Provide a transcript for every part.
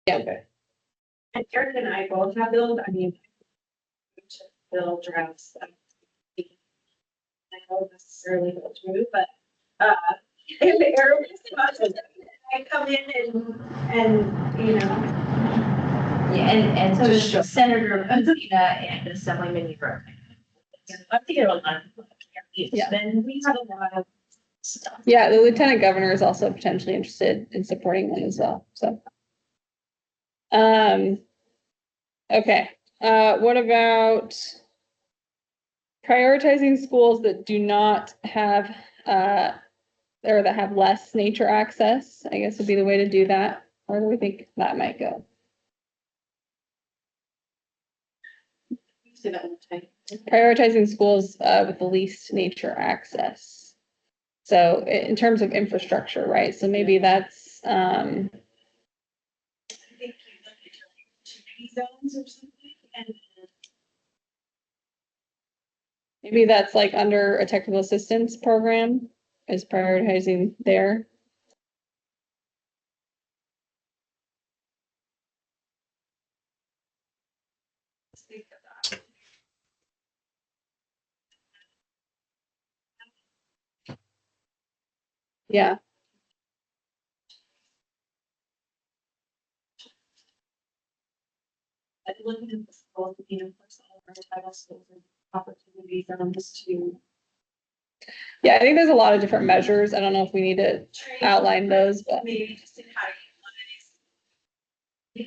Yeah. Okay. And Eric and I both have those, I mean, bill drafts. I don't necessarily go through, but, if Eric is watching, I come in and, you know. Yeah, and so Just does Senator Messina and Assemblyman Europe. I'm thinking about that. Yeah. Then we have a lot of stuff. Yeah, the lieutenant governor is also potentially interested in supporting one as well, so. Okay, what about prioritizing schools that do not have, or that have less nature access, I guess would be the way to do that. Where do we think that might go? Say that one time. Prioritizing schools, with the least nature access. So in terms of infrastructure, right? So maybe that's, I think you look at like 2P zones or something, and maybe that's like under a technical assistance program is prioritizing there. let's think of that. Yeah, I'd look at the schools, you know, for some of our title schools and opportunities on this to. yeah, I think there's a lot of different measures. I don't know if we need to outline those, but Maybe just in how you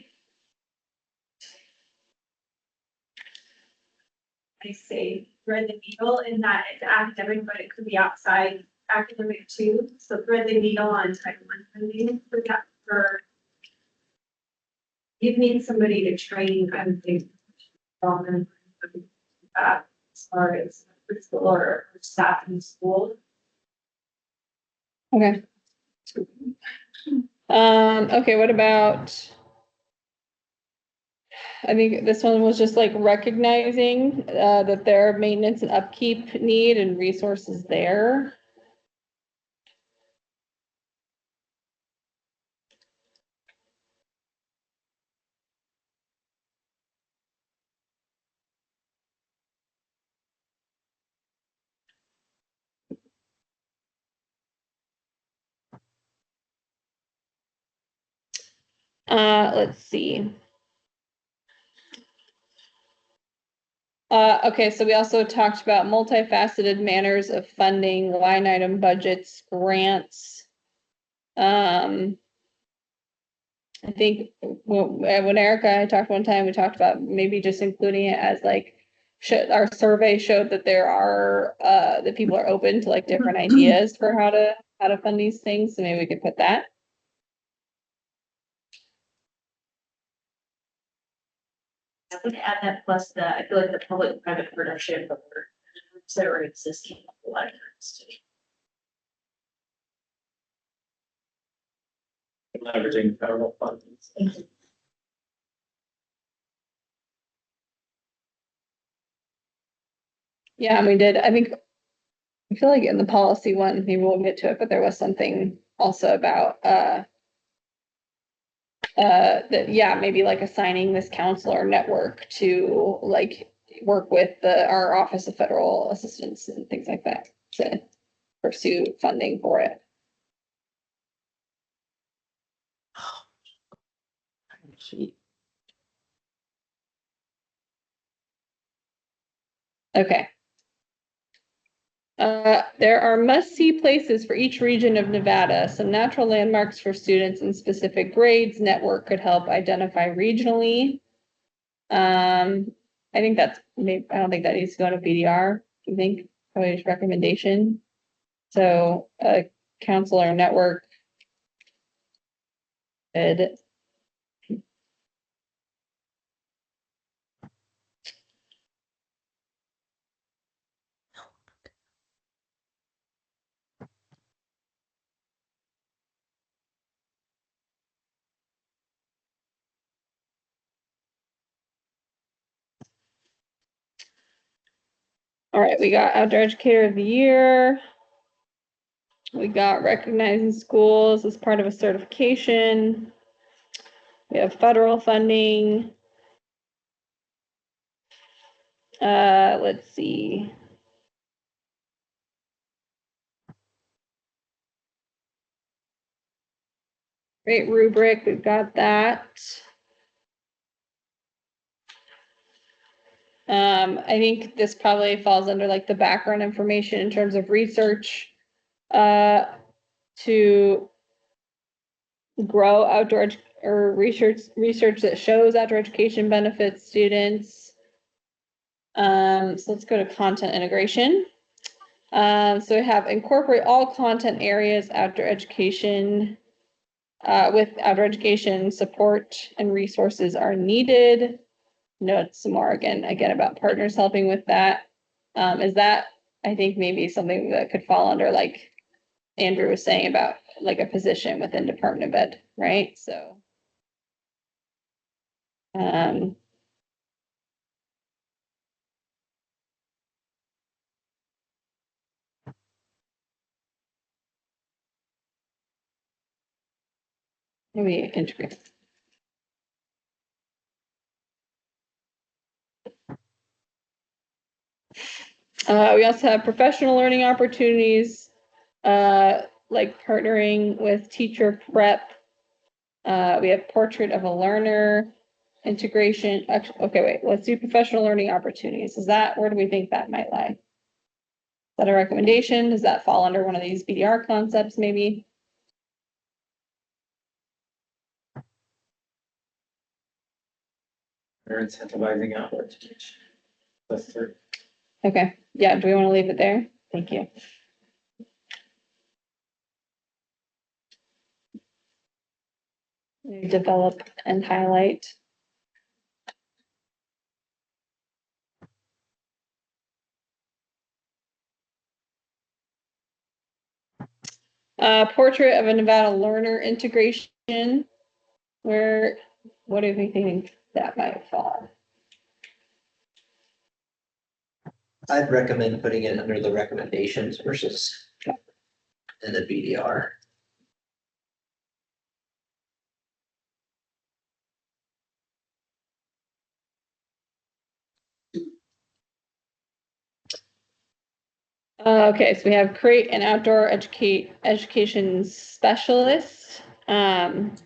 I say thread the needle in that it's academic, but it could be outside academic too. So thread the needle on type one funding for that, for. You need somebody to train, I would think. As far as preschool or staff in school. okay. Okay, what about? I think this one was just like recognizing, that there are maintenance and upkeep need and resources there. Let's see. Okay, so we also talked about multifaceted manners of funding, line item budgets, grants. I think when Erica and I talked one time, we talked about maybe just including it as like, our survey showed that there are, that people are open to like different ideas for how to fund these things, so maybe we could put that. I would add that plus I feel like the public-private partnership that are existing a lot of times too. Leveraging federal funds. Yeah, and we did, I think, I feel like in the policy one, maybe we'll get to it, but there was something also about, that, yeah, maybe like assigning this counselor network to like work with our Office of Federal Assistance and things like that to pursue funding for it. Okay. There are must-see places for each region of Nevada. Some natural landmarks for students in specific grades. Network could help identify regionally. I think that's maybe, I don't think that needs to go to BDR. Do you think? Probably just recommendation. So a counselor network could. All right, we got Outdoor Educator of the Year. We got recognizing schools as part of a certification. We have federal funding. Let's see. Great rubric, we've got that. I think this probably falls under like the background information in terms of research, to grow or research that shows outdoor education benefits students. So let's go to content integration. So we have incorporate all content areas outdoor education, with outdoor education support and resources are needed. Note some more again about partners helping with that. Is that, I think maybe something that could fall under like Andrew was saying about like a position within Department of Ed, right? So. Maybe integrate. We also have professional learning opportunities, like partnering with teacher prep. We have portrait of a learner, integration. Okay, wait, let's do professional learning opportunities. Where do we think that might lie? Is that a recommendation? Does that fall under one of these BDR concepts maybe? They're incentivizing outdoor education. That's third. Okay, yeah, do we want to leave it there? Thank you. Develop and highlight. Portrait of a Nevada learner integration. What do we think that might fall? I'd recommend putting it under the recommendations versus in the BDR. Okay, so we have create an outdoor education specialist. And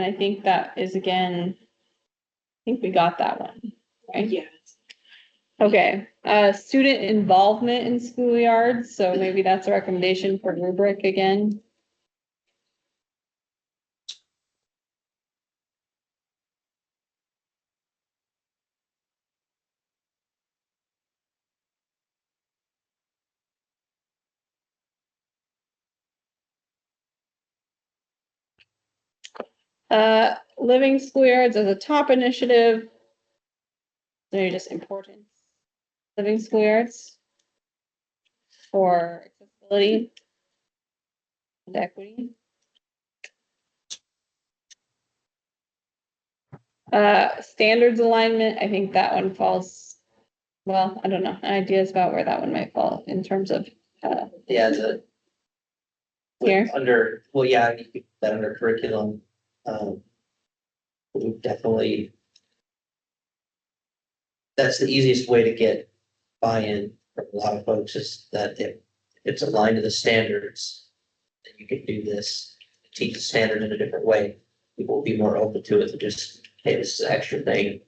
I think that is again, I think we got that one, right? Yeah. Okay, student involvement in schoolyards, so maybe that's a recommendation for rubric again. Living schoolyards as a top initiative. They're just important. Living schoolyards for accessibility and equity. Standards alignment, I think that one falls, well, I don't know, ideas about where that one might fall in terms of, Yeah, here. Yeah, you could put that under curriculum. We definitely. That's the easiest way to get buy-in from a lot of folks is that if it's aligned to the standards, then you can do this, teach the standard in a different way. People will be more open to it than just, hey, this is an extra thing.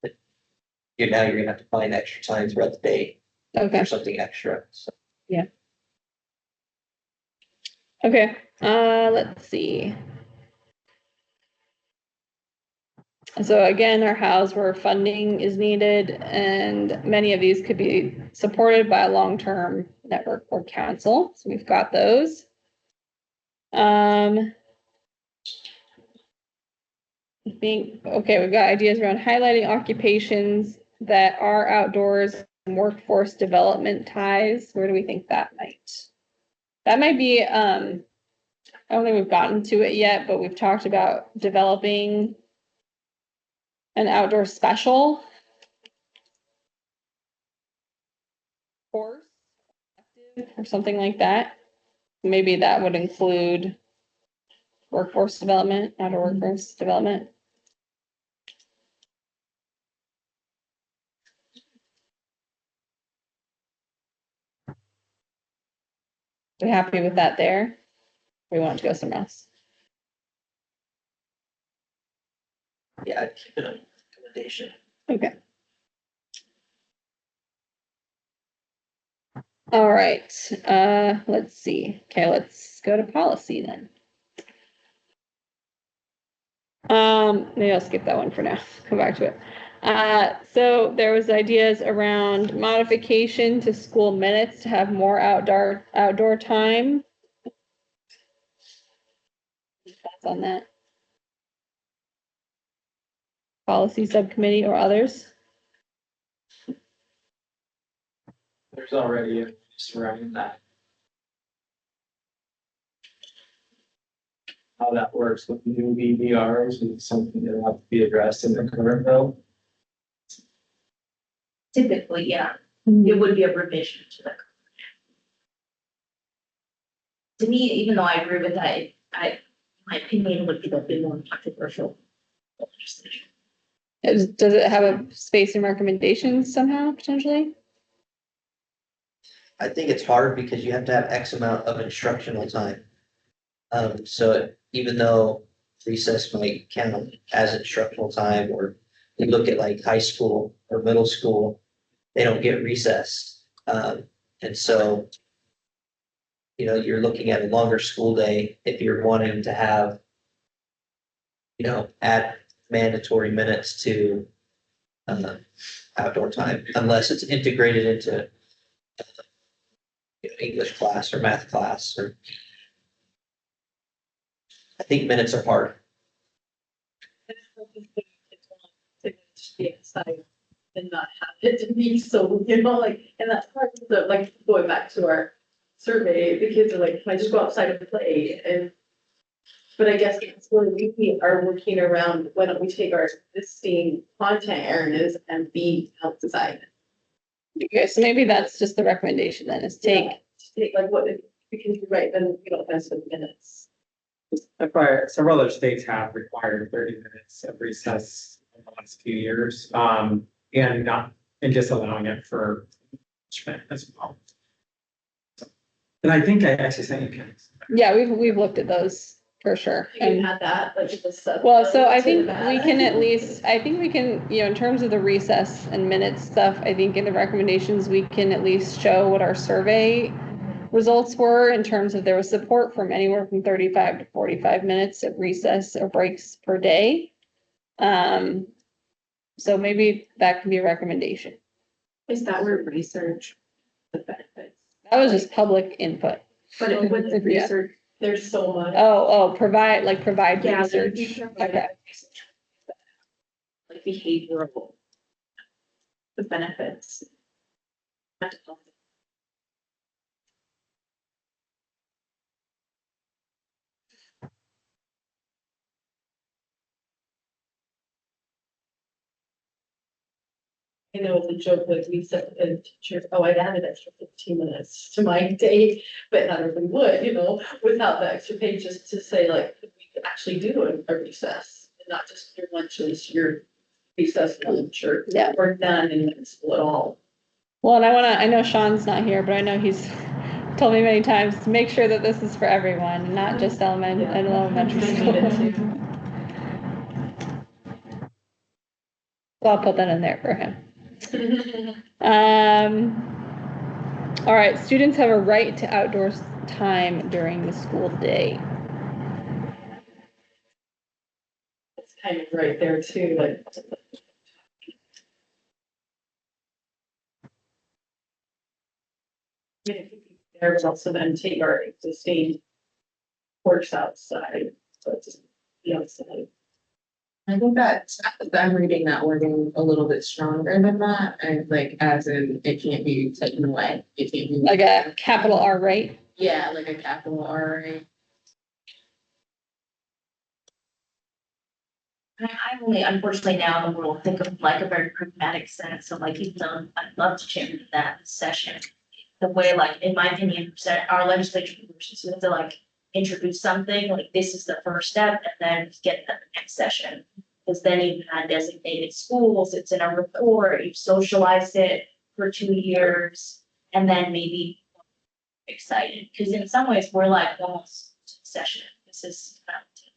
But you're gonna have to find extra time throughout the day Okay, for something extra. So okay, let's see. So again, our house where funding is needed, and many of these could be supported by a long-term network or council. So we've got those. Okay, we've got ideas around highlighting occupations that are outdoors and workforce development ties. Where do we think that might? That might be, I don't think we've gotten to it yet, but we've talked about developing an outdoor special course or something like that. Maybe that would include workforce development, outdoor workforce development. We happy with that there? We want to go somewhere else. Yeah, I'd keep it a recommendation. Okay. All right, let's see. Okay, let's go to policy then. Maybe I'll skip that one for now, come back to it. So there was ideas around modification to school minutes to have more outdoor time. Thoughts on that? Policy subcommittee or others? There's already a surrounding that. How that works with new BVRs is something that will have to be addressed in the current bill. Typically, yeah, it would be a revision to the. To me, even though I agree with that, my opinion would be a bit more controversial. Legislation. Does it have a space in recommendations somehow, potentially? I think it's hard because you have to have X amount of instructional time. So even though recess might count as instructional time, or you look at like high school or middle school, they don't get recess. And so, you know, you're looking at a longer school day if you're wanting to have, you know, add mandatory minutes to outdoor time, unless it's integrated into you know, English class or math class, or I think minutes are hard. To just be excited and not have it to be so, like, and that's part of the, like, going back to our survey, the kids are like, can I just go outside and play? And, but I guess it's where we are working around, why don't we take our existing content areas and be outside? Okay, so maybe that's just the recommendation then, is take, Take like what, because you're right, then we don't mess with minutes. Several other states have required 30 minutes of recess in the last few years, and just allowing it for punishment as well. And I think I actually sent you. yeah, we've looked at those for sure. You can add that, like the sub. Well, so I think we can at least, I think we can, you know, in terms of the recess and minutes stuff, I think in the recommendations, we can at least show what our survey results were in terms of there was support from anywhere from 35 to 45 minutes of recess or breaks per day. So maybe that can be a recommendation. Is that where research the benefits? That was just public input. But it with the Yeah. research, there's so much. Provide Yeah, research. Okay. Like behavioral. The benefits. You know, it's a joke, like we said, and teachers, oh, I'd add an extra 15 minutes to my day, but not everyone would, you know, without the extra pay, just to say like, we could actually do a recess, and not just your lunches, your recess lunch, or Yeah. or done and then split all. Well, and I know Sean's not here, but I know he's told me many times to make sure that this is for everyone, not just elementary I school. need it too. So I'll put that in there for him. All right, students have a right to outdoors time during the school day. It's kind of right there too, like. There was also then take our existing works outside, so just be outside. I think that I'm reading that wording a little bit stronger than that, and like as in it can't be taken away. It can't be Like a capital R, right? yeah, like a capital R, right? I only unfortunately now in the world think of like a very pragmatic sense of like, even though I'd love to champion that session. The way like, in my opinion, our legislature versus with the like introduce something, like this is the first step, and then get them the next session. Because then you've had designated schools, it's in a report, you've socialized it for 2 years, and then maybe excited, because in some ways, we're like almost to the session, this is.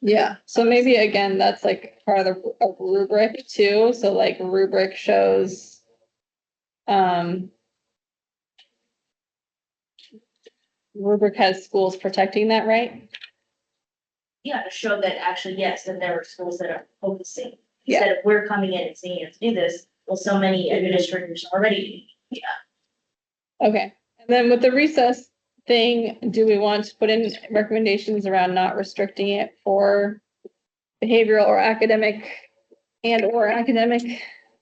Yeah, so maybe again, that's like part of the a rubric too, so like rubric shows. Rubric has schools protecting that, right? Yeah, to show that actually, yes, that there are schools that are focusing, Yeah. instead of we're coming in and saying, let's do this, well, so many administrators already. Okay, and then with the recess thing, do we want to put in recommendations around not restricting it for behavioral or academic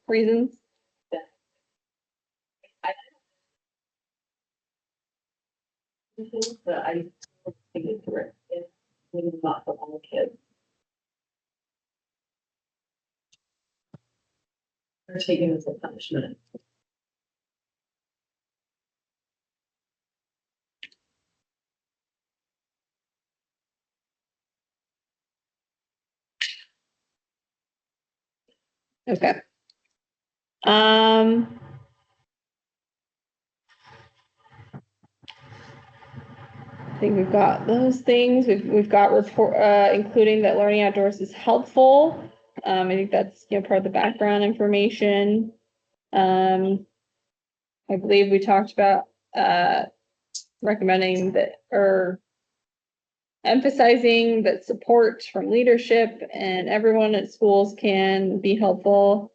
reasons? But I think it's correct, maybe not for all kids. Or taking this as a punishment. Okay. I think we've got those things. We've got report, including that learning outdoors is helpful. I think that's, part of the background information. I believe we talked about, recommending that, or emphasizing that support from leadership and everyone at schools can be helpful.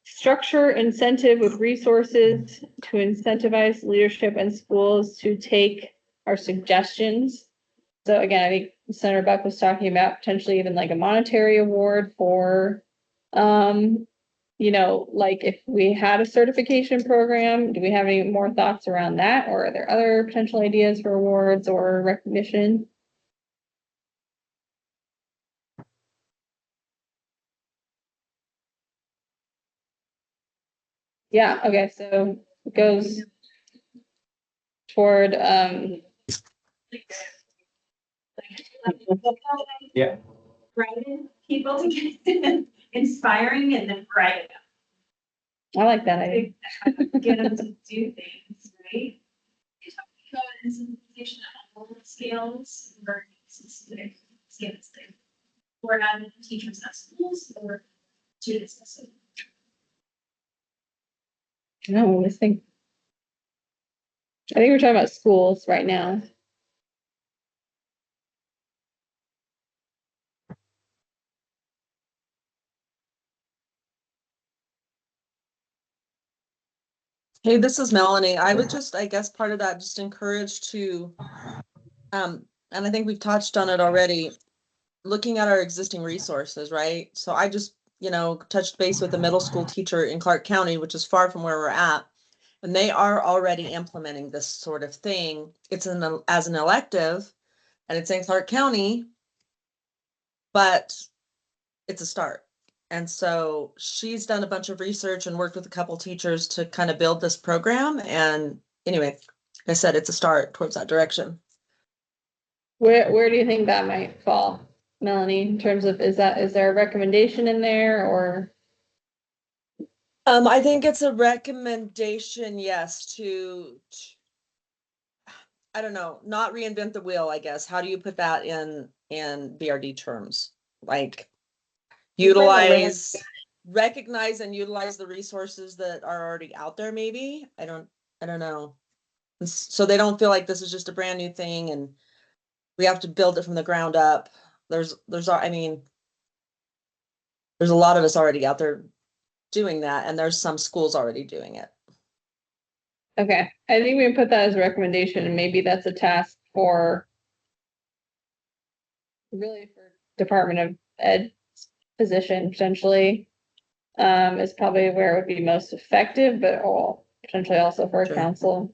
Structure incentive with resources to incentivize leadership and schools to take our suggestions. So again, I think Senator Buck was talking about potentially even like a monetary award for, like if we had a certification program, do we have any more thoughts around that? Or are there other potential ideas for awards or recognition? Yeah, okay, so it goes toward, Yeah. Writing people to get inspiring and then write it I like that idea. up, get them to do things, right? Incentivization at all scales or specific scales there. Or having teachers at schools or students at schools. No, I think we're talking about schools right now. Hey, this is Melanie. I would just, I guess, part of that, just encourage to, and I think we've touched on it already, looking at our existing resources, right? So I just, touched base with a middle school teacher in Clark County, which is far from where we're at. And they are already implementing this sort of thing. It's as an elective, and it's in Clark County, but it's a start. And so she's done a bunch of research and worked with a couple teachers to kind of build this program. And anyway, like I said, it's a start towards that direction. Where do you think that might fall, Melanie, in terms of, is there a recommendation in there or? I think it's a recommendation, yes, I don't know, not reinvent the wheel, I guess. How do you put that in BRD terms? Like recognize and utilize the resources that are already out there, maybe. I don't know. So they don't feel like this is just a brand new thing and we have to build it from the ground up. There's a lot of us already out there doing that, and there's some schools already doing it. Okay, I think we can put that as a recommendation, and maybe that's a task for Department of Ed position potentially. Is probably where it would be most effective, but potentially also for a Sure. council.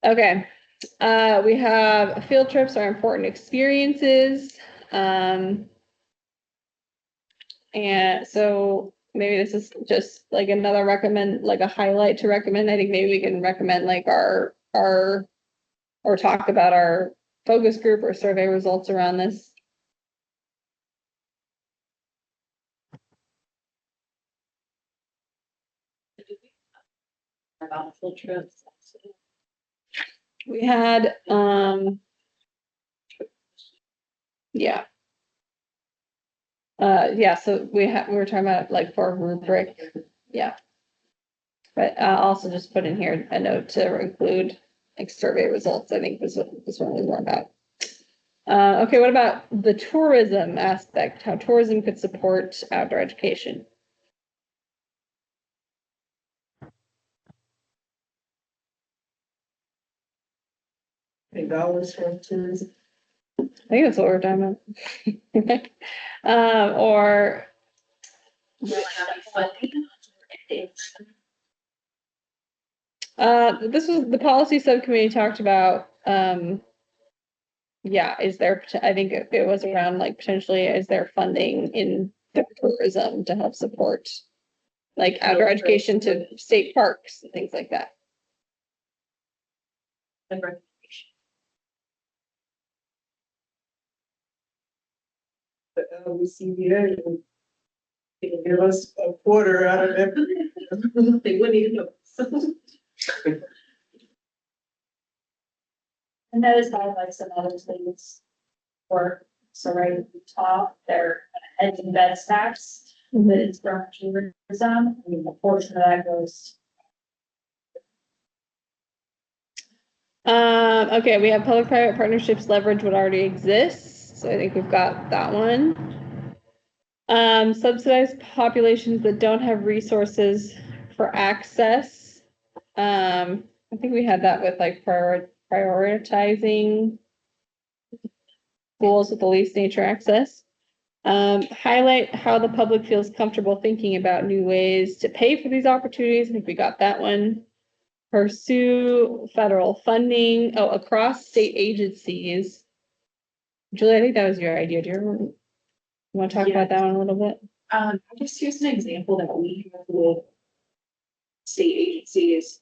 Okay, we have field trips are important experiences. And so maybe this is just like another like a highlight to recommend. I think maybe we can recommend like our our, or talk about our focus group or survey results around this? About field trips. We had, yeah. Yeah, so we were talking about like for rubric, yeah. But I'll also just put in here a note to include like survey results. I think this one was more about. Okay, what about the tourism aspect? How tourism could support outdoor education? $3 for tourism. I think that's what we're talking about. Or this was the policy subcommittee talked about, yeah, is there, I think it was around like potentially, is there funding in the tourism to help support like outdoor education to state parks and things like that? CBA, they can give us a quarter out of every. They wouldn't even know. And those have like some other things for, so right at the top, there, heads and beds tax, that is from tourism, I mean, a portion of that goes. Okay, we have public-private partnerships leverage what already exists, so I think we've got that one. Subsidized populations that don't have resources for access. I think we had that with like prioritizing schools with the least nature access. Highlight how the public feels comfortable thinking about new ways to pay for these opportunities. I think we got that one. Pursue federal funding, across state agencies. Julie, I think that was your idea. Do you want to talk about that one a little bit? I just use an example that we have with state agencies.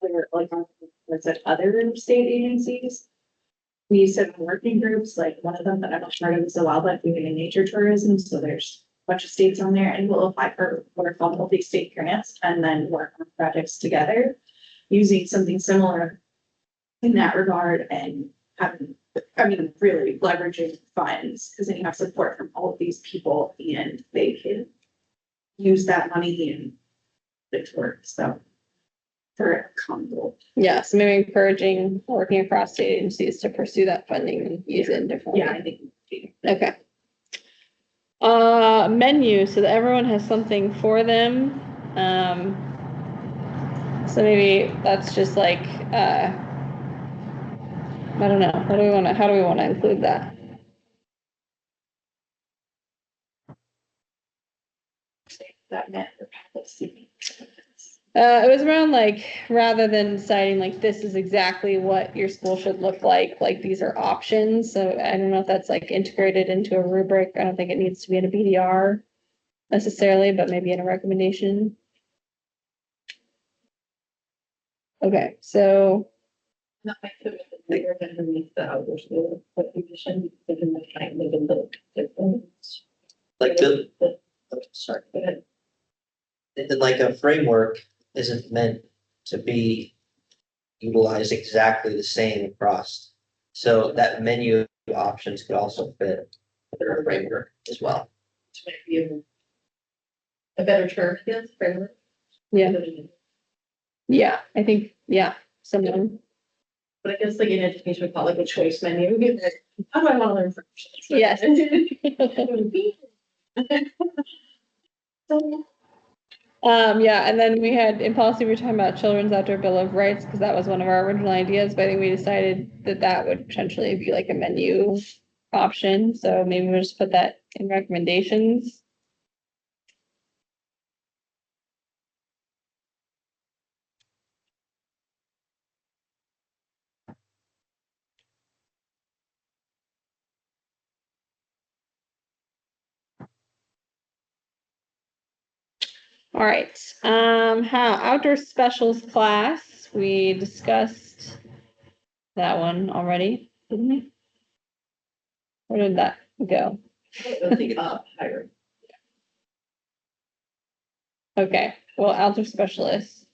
Where like, what's it, other state agencies? We set up working groups, like one of them that I'm a part of is the wildlife food and nature tourism, so there's a bunch of states on there and we'll apply for what are called multi-state grants and then work on projects together. Using something similar in that regard and having, I mean, really leveraging funds, because then you have support from all of these people and they can use that money in the tour, so. For a common goal. Yeah, so maybe encouraging working across state agencies to pursue that funding and use it in different Yeah, ways. I think. Okay. Menu, so that everyone has something for them. So maybe that's just like, I don't know, how do we want to include that? That meant the policy. It was around like, rather than deciding like, this is exactly what your school should look like these are options. So I don't know if that's like integrated into a rubric. I don't think it needs to be in a BDR necessarily, but maybe in a recommendation. Okay, so, Not my favorite, bigger than underneath the outdoor school, but we should be thinking of trying to build different. Like sorry. Go ahead. And like a framework isn't meant to be utilized exactly the same across. So that menu of options could also fit under a framework as well. Which might be a better term, yes, framework. yeah, I think, yeah, someone. But I guess like in education, we call it like a choice menu. How do I want to learn French? Yes. Yeah, and then we had, in policy, we were talking about children's outdoor bill of rights, because that was one of our original ideas, but I think we decided that that would potentially be like a menu option, so maybe we'll just put that in recommendations. All right, how outdoor specials class we discussed that one already, didn't we? Where did that go? Higher. Okay, well, algebra specialist.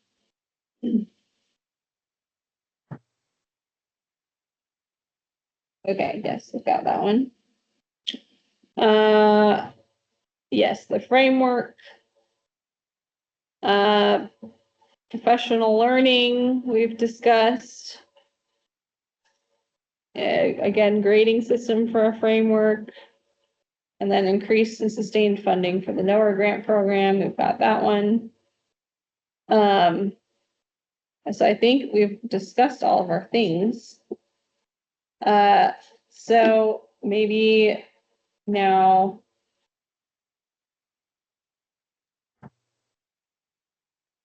Okay, yes, we've got that one. Yes, the framework. Professional learning, we've discussed. Again, grading system for a framework. And then increased and sustained funding for the NOAA grant program, we've got that one. So I think we've discussed all of our things. So maybe now.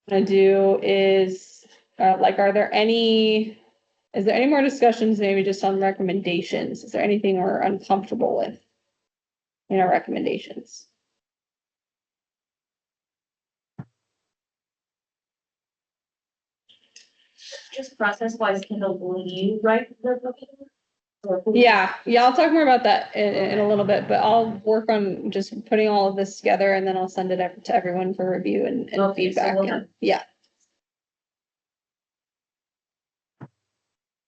Gonna do is, like, is there any more discussions, maybe just on recommendations? Is there anything we're uncomfortable with in our recommendations? Just process wise, Kendall, will you write the booking? Or who- Yeah, I'll talk more about that in a little bit, but I'll work on just putting all of this together and then I'll send it to everyone for review and Okay, so feedback. we'll And yeah.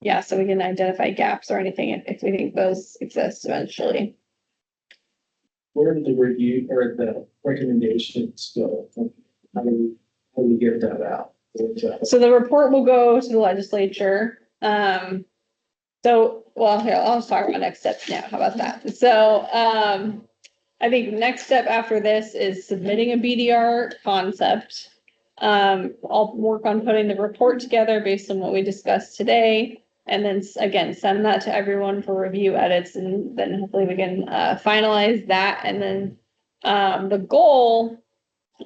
Yeah, so we can identify gaps or anything if we think those exist eventually. Where did the review or the recommendations go? How do we get that out? So the report will go to the legislature. Well, here, I'll just talk about next steps now. How about that? So, I think next step after this is submitting a BDR concept. I'll work on putting the report together based on what we discussed today. And then again, send that to everyone for review edits, and then hopefully we can finalize that. And then the goal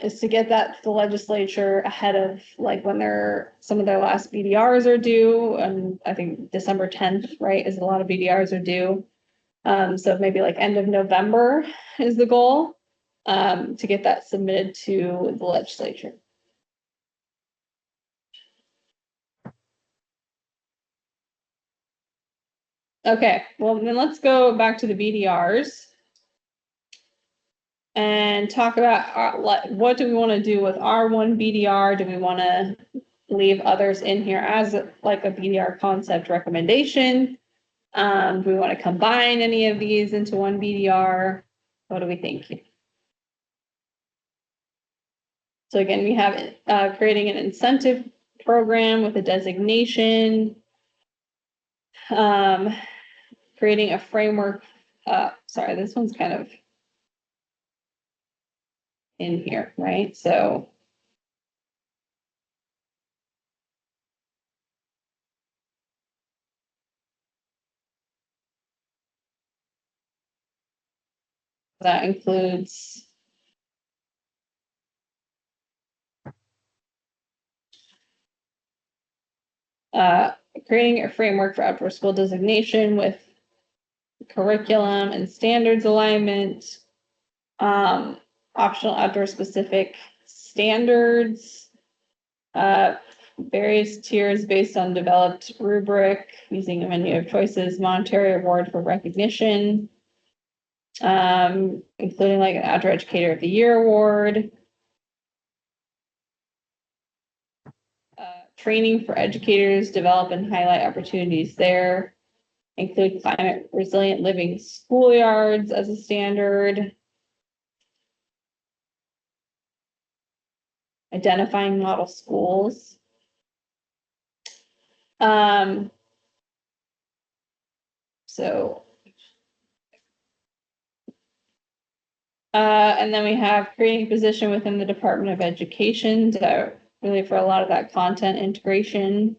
is to get that to the legislature ahead of like when some of their last BDRs are due. And I think December 10th, right, is a lot of BDRs are due. So maybe like end of November is the goal, to get that submitted to the legislature. Okay, well, then let's go back to the BDRs and talk about what do we want to do with our one BDR? Do we want to leave others in here as like a BDR concept recommendation? Do we want to combine any of these into one BDR? What do we think? So again, we have creating an incentive program with a designation. Creating a framework. Sorry, this one's kind of in here, right? So that includes creating a framework for outdoor school designation with curriculum and standards alignment, optional outdoor specific standards, various tiers based on developed rubric using a menu of choices, monetary award for recognition, including like an outdoor educator of the year award, training for educators, develop and highlight opportunities there, include climate resilient living schoolyards as a standard, identifying model schools. So, and then we have creating a position within the Department of Education to really for a lot of that content integration.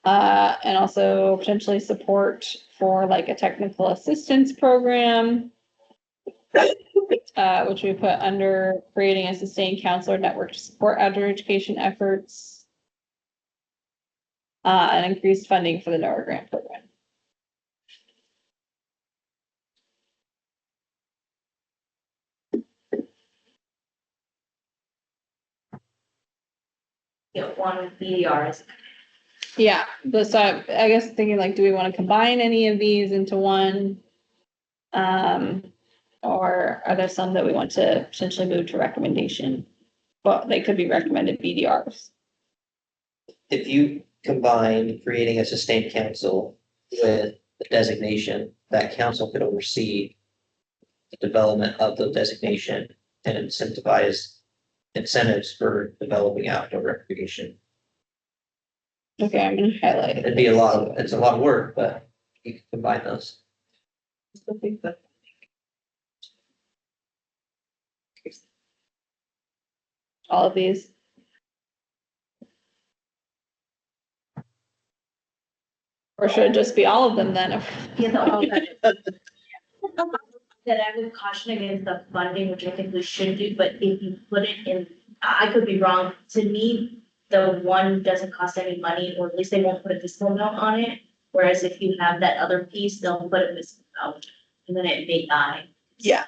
And also potentially support for like a technical assistance program, which we put under creating a sustained counselor network to support outdoor education efforts, and increased funding for the NOAA grant program. get one BDRs. Yeah, but so I guess thinking like, do we want to combine any of these into one? Or are there some that we want to potentially move to recommendation? But they could be recommended BDRs. If you combine creating a sustained council with the designation, that council could oversee the development of the designation and incentivize incentives for developing outdoor recreation. Okay, I'm gonna highlight it. It's a lot of work, but you can combine those. All of these. Or should it just be all of them then? You know, that I would caution against the funding, which I think we should do, but if you put it in, I could be wrong. To me, the one doesn't cost any money, or at least they won't put a discount note on it. Whereas if you have that other piece, they'll put a discount note, and then it may die. Yeah.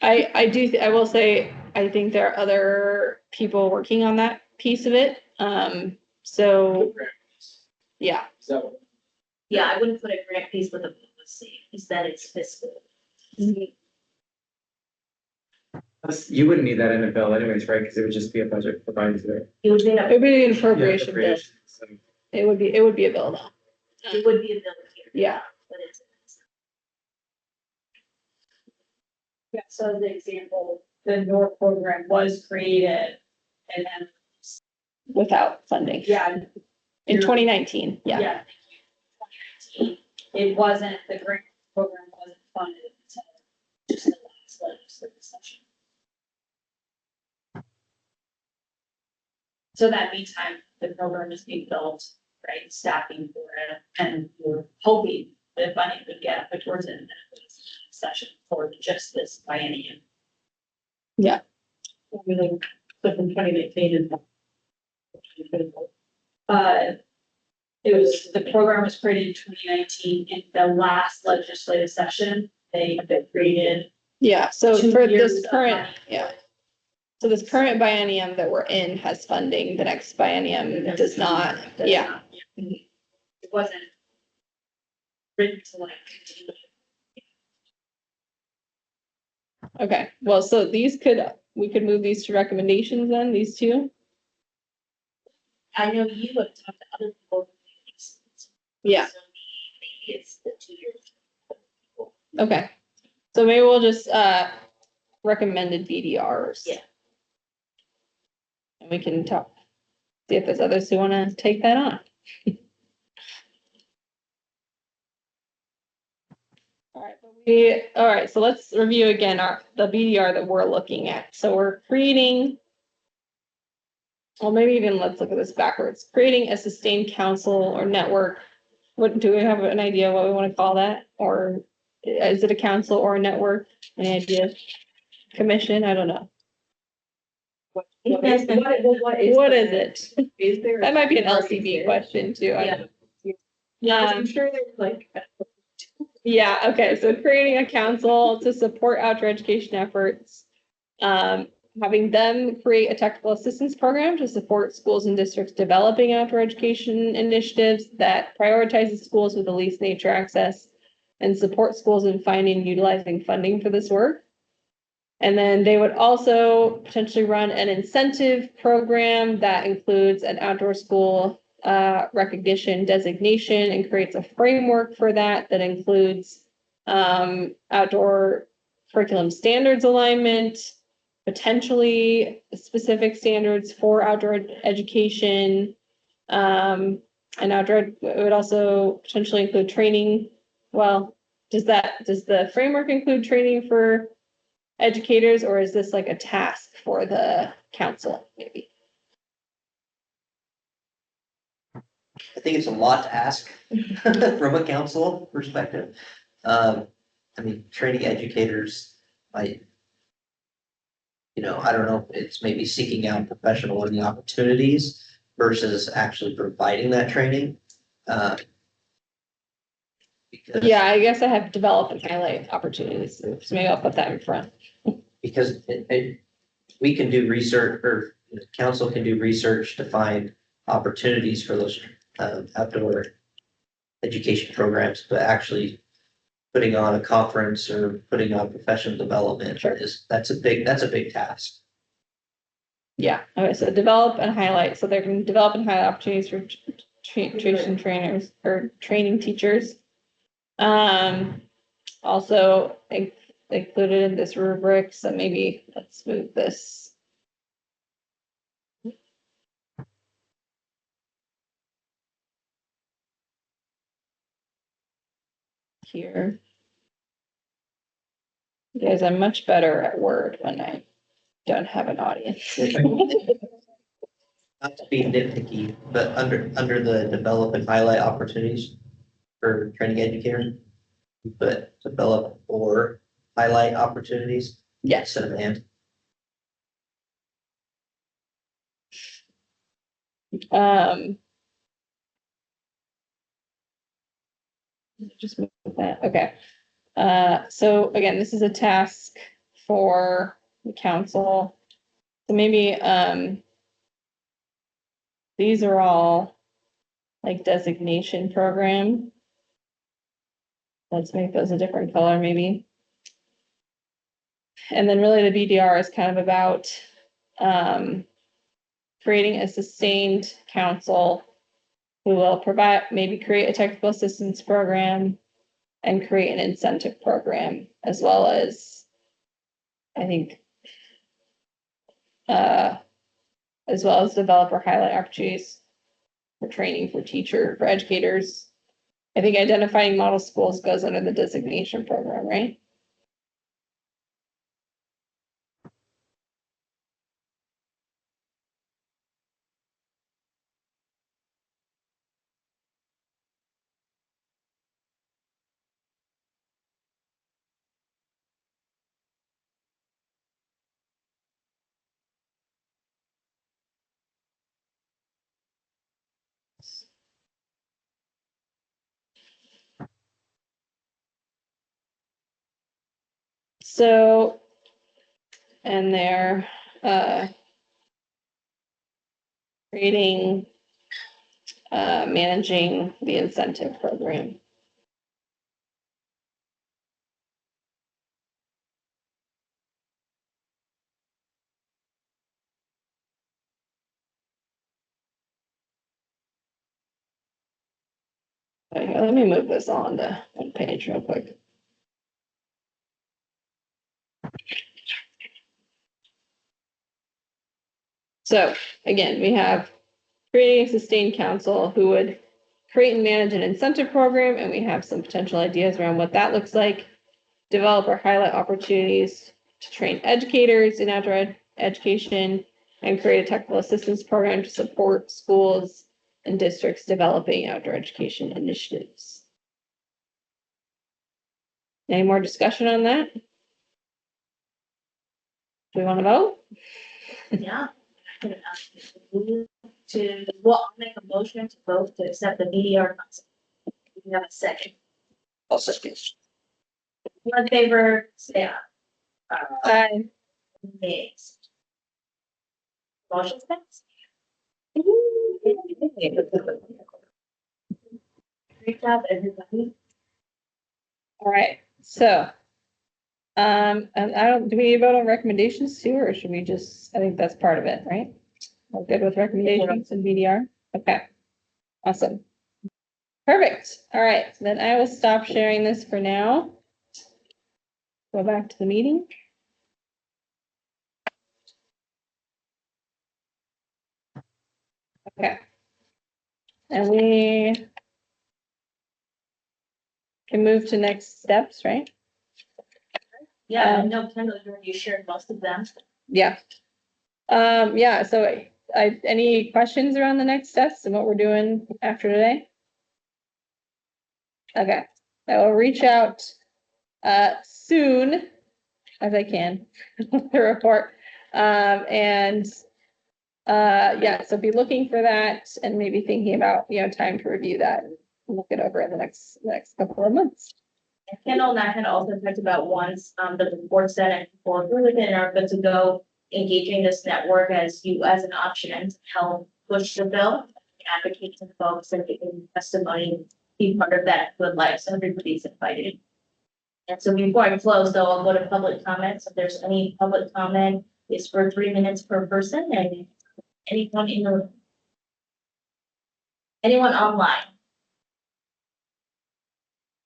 I will say, I think there are other people working on that piece of it. So, yeah, So, Yeah, I wouldn't put a grant piece with a policy, because then it's fiscal. You wouldn't need that in a bill anyways, right? Because it would just be a budget provided to it. It would be, it would be an appropriation bill. Appropriation, so. It would be a bill though. it would be a bill here. Yeah. But it's. Yeah, so the example, the NOR program was created and then, Without funding. yeah. In 2019, yeah. 2019, it wasn't, the grant program wasn't funded until just the last legislative session. So that meantime, the program is being built, right, staffing for it, and we're hoping that funding would get put towards it in the session for just this biennium. Yeah. Really, but from 2019 and it was, the program was created in 2019, in the last legislative session, they created. Yeah, so 2 for years this of current, money. yeah. So this current biennium that we're in has funding, the next biennium does not, yeah. It wasn't written to like continue. Okay, well, so we could move these to recommendations then, these two? I know you have talked to other people. Yeah, So maybe it's the 2 years. okay. So maybe we'll just, recommended BDRs. Yeah. And we can talk, see if there's others who wanna take that on. All right, so let's review again the BDR that we're looking at. So we're creating, well, maybe even let's look at this backwards, creating a sustained council or network. What, do we have an idea what we want to call that? Or is it a council or a network? Any ideas? Commission? I don't know. What is it? Is there? That might be an LCB question too. I don't know. Yeah, I'm sure there's like. Yeah, okay, so creating a council to support outdoor education efforts. Having them create a technical assistance program to support schools and districts developing outdoor education initiatives that prioritizes schools with the least nature access and support schools in finding and utilizing funding for this work. And then they would also potentially run an incentive program that includes an outdoor school recognition designation and creates a framework for that includes outdoor curriculum standards alignment, potentially specific standards for outdoor education. And outdoor, it would also potentially include training. Well, does the framework include training for educators, or is this like a task for the council, maybe? I think it's a lot to ask from a council perspective. I mean, training educators might, I don't know, it's maybe seeking out professional learning opportunities versus actually providing that training. Because Yeah, I guess I have developed and highlight opportunities, so maybe I'll put that in front. because we can do research or the council can do research to find opportunities for those outdoor education programs, but actually putting on a conference or putting on professional development that's a big task. Yeah, okay, so develop and highlight, so they're gonna develop and highlight opportunities for tuition trainers or training teachers. Also included in this rubric, so maybe let's move this. Here. Guys, I'm much better at Word when I don't have an audience. Not to be nitpicky, but under the develop and highlight opportunities for training educators, but develop or highlight opportunities Yes. instead of and. Just move that, okay. So again, this is a task for the council. So maybe, these are all like designation program. Let's make those a different color maybe. And then really the BDR is kind of about, creating a sustained council who will provide, maybe create a technical assistance program and create an incentive program, as well as, I think, as well as develop or highlight opportunities for training for educators. I think identifying model schools goes under the designation program, right? So, and they're creating, managing the incentive program. Okay, let me move this on to one page real quick. So again, we have creating a sustained council who would create and manage an incentive program, and we have some potential ideas around what that looks like. Develop or highlight opportunities to train educators in outdoor education and create a technical assistance program to support schools and districts developing outdoor education initiatives. Any more discussion on that? Do we want to vote? Yeah. Well, I'll make a motion to vote to accept the BDR concept. We have a second. I'll second. All in favor, say aye. Aye. Nays. Motion passed. Great job, everybody. All right, so. And I don't, do we need to vote on recommendations too, or should we just, I think that's part of it, right? We're good with recommendations and BDR? Okay. Awesome. Perfect. All right, then I will stop sharing this for now. Go back to the meeting. Okay. And we can move to next steps, right? Yeah, I know Kendall, you shared most of them. Yeah. Yeah, so any questions around the next steps and what we're doing after today? Okay, I will reach out soon as I can the report. Yeah, so be looking for that and maybe thinking about, time to review that and look it over in the next couple of months. And Kendall and I had also talked about once, the report set and for really and are good to go. engaging this network as an option to help push the bill, advocate to folks and giving testimony, be part of that good life, so everybody's invited. And so before I close, though, I'll go to public comments. If there's any public comment, it's for 3 minutes per person, and anyone in the room. Anyone online?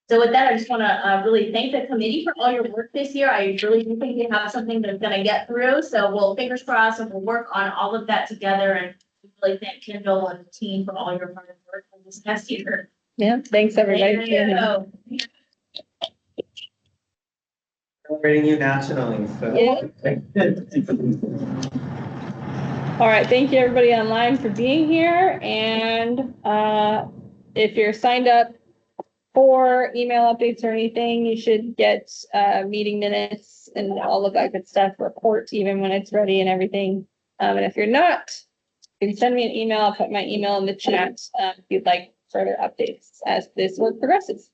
So with that, I just want to really thank the committee for all your work this year. I really do think we have something that's going to get through. So we'll fingers crossed and we'll work on all of that together. And really thank Kendall and the team for all your hard work on this past year. Yeah, thanks everybody. for Thank being here. you. Celebrating you nationally, so. Yeah. All right, thank you everybody online for being here, and if you're signed up for email updates or anything, you should get meeting minutes and all of that good stuff, reports even when it's ready and everything. And if you're not, you can send me an email. I'll put my email in the chat if you'd like further updates as this work progresses.